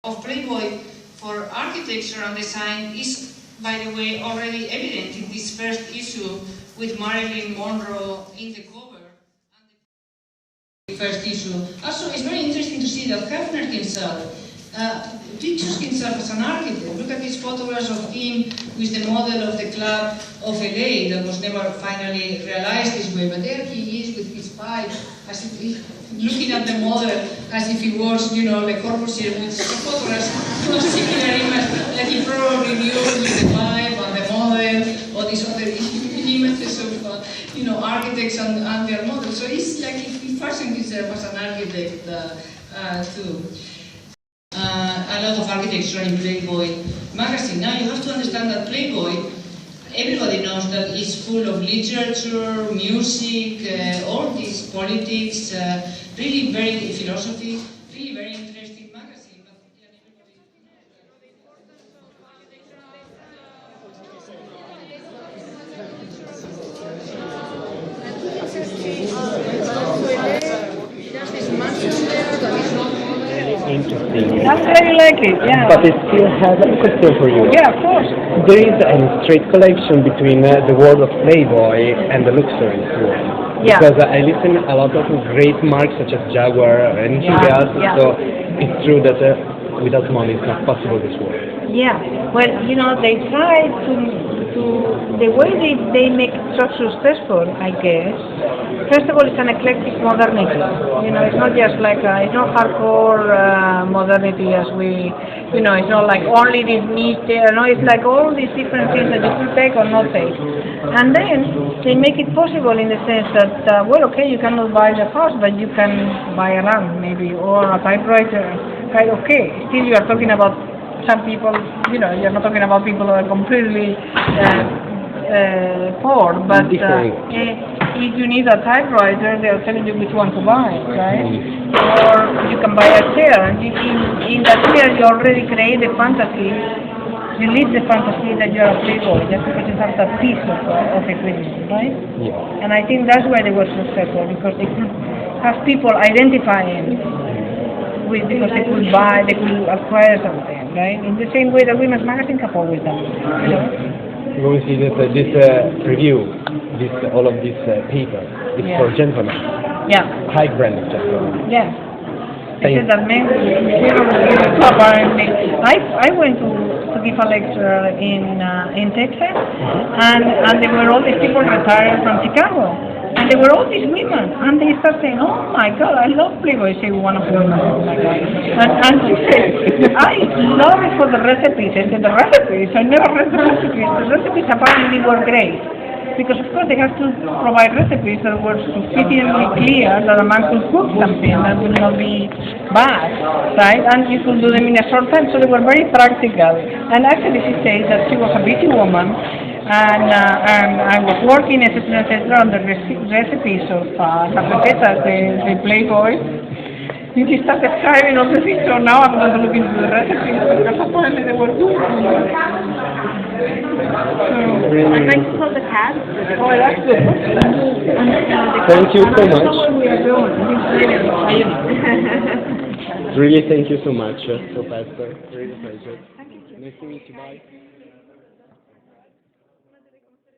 of Playboy for architecture and design is, by the way, already evident in this first issue with Marilyn Monroe in the cover. And the first issue. Also, it's very interesting to see that Hefner himself pictures himself as an architect. Look at these photographs of him with the model of the club of LA that was never finally realized this way, but there he is with his pipe, as if he, looking at the model as if he was, you know, Le Corbusier with photographs, similar image that he probably knew with the pipe and the model, or these other images of, you know, architects and their models. So it's like he fashioned himself as an architect too. A lot of architecture in Playboy magazine. Now you have to understand that Playboy, everybody knows that it's full of literature, music, all these politics, really very philosophy, really very interesting magazine. But interesting. I very like it, yeah. But I still have a question for you. Yeah, of course. There is a straight connection between the world of Playboy and the luxury world. Yeah. Because I listen a lot of great marks such as Jaguar or anything else, so it's true that without money it's not possible this world. Yeah, well, you know, they try to the way they make it so successful, I guess. First of all, it's an eclectic modernity. You know, it's not just like it's not hardcore modernity as we, you know, it's not like only this niche. You know, it's like all these different things that you could take or not take. And then they make it possible in the sense that, well, okay, you cannot buy the house, but you can buy a lamp maybe or a typewriter. Right? Okay, still you are talking about some people, you know, you're not talking about people who are completely poor, but if you need a typewriter, they're telling you which one to buy, right? Or you can buy a chair, and in that chair you already create the fantasy, you live the fantasy that you're a Playboy, just because you have that piece of equipment, right? Yeah. And I think that's why they were successful, because they could have people identifying with, because they could buy, they could acquire something, right? In the same way that women's magazine have always done, you know? We see that this review, all of this paper, is for gentlemen. Yeah. High branded gentlemen. Yeah. They said that men, apparently, I went to give a lecture in Texas, and there were all these people retired from Chicago. And there were all these women, and they start saying, "Oh my God, I love Playboy." Say one of them, oh my God. And she said, "I love it for the recipes." I said, "The recipes? I never read the recipes." The recipes apparently were great, because of course they have to provide recipes that were sufficiently clear that a man could cook something that would not be bad, right? And you could do them in a short time, so they were very practical. And actually, she says that she was a busy woman. And I was working, etc., on the recipes of the Playboy. And she started describing all the things, so now I'm going to look into the recipes, because apparently they were good. I'd like to call the cat. Oh, that's good. Thank you so much. That's what we are doing. Really, thank you so much, Professor. Really a pleasure. Nice to meet you. Bye.